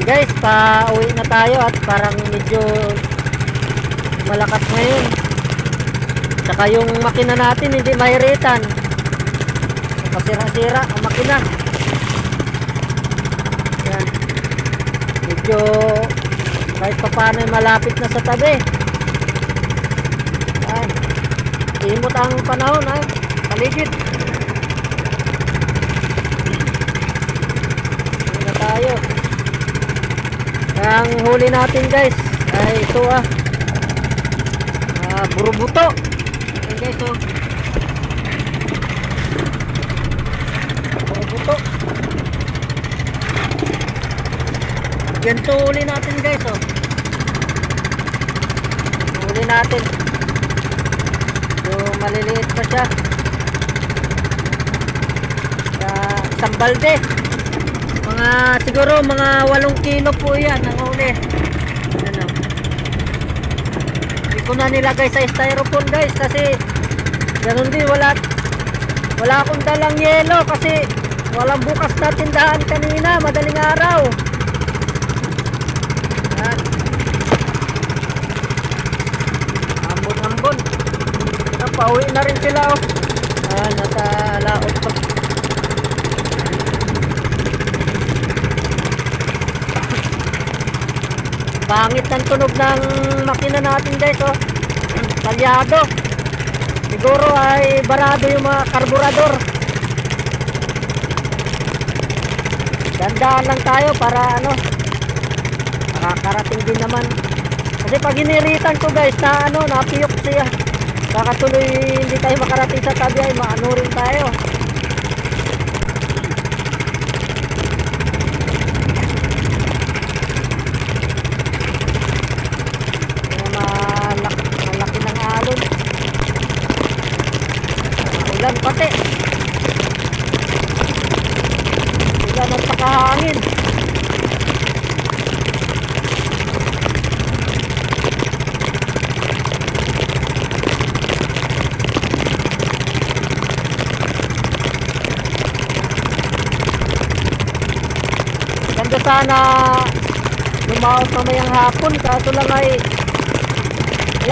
Guys, pa-uwi na tayo at parang medyo malakas ngayon. Tsaka yung makina natin hindi mahiritan. Nakasira-sira ang makina. Yan. Medyo kahit pa paano malapit na sa tabi. Yan. Imot ang panahon ay paligid. Uwi na tayo. Ang huli natin guys ay ito burubuto. Ayan guys burubuto. Yan to huli natin guys huli natin. Yung maliliit pa siya. Isang balde. Siguro mga 8 kilo po yan ang huli. Ano, hindi ko na nilagay sa styrofoam guys kasi ganun din, wala akong dalang yelo kasi walang bukas na tindahan kanina, madaling araw. Yan. Ambon. Pauwi na rin sila nasa laot pa. Pangit ng tunog ng makina natin guys talyado. Siguro ay barado yung mga karburador. Dandaan lang tayo para makakarating din naman. Kasi pag iniritan ko guys na napiyok siya, baka tuloy hindi tayo makarating sa tabi ay maano rin tayo. Malaki ng alon. Ulan pati. Ulan at saka hangin. Ganda sana lumaos mamayang hapon, kaso lang ay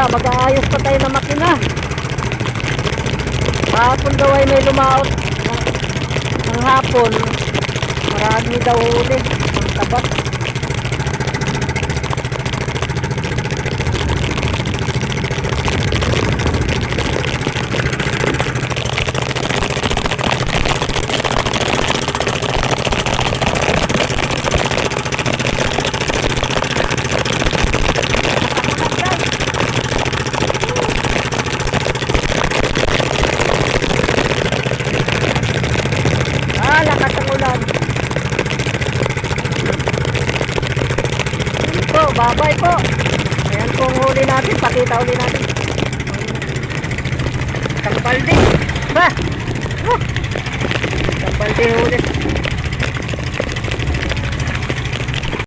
mag-aayos pa tayo ng makina. Hapon daw ay may lumaot ng hapon, marami daw huli ng tabat. Lakas ang ulan. Ito, babay po. Ayan pong huli natin. Pakita huli natin. Isang balde. Isang balde huli.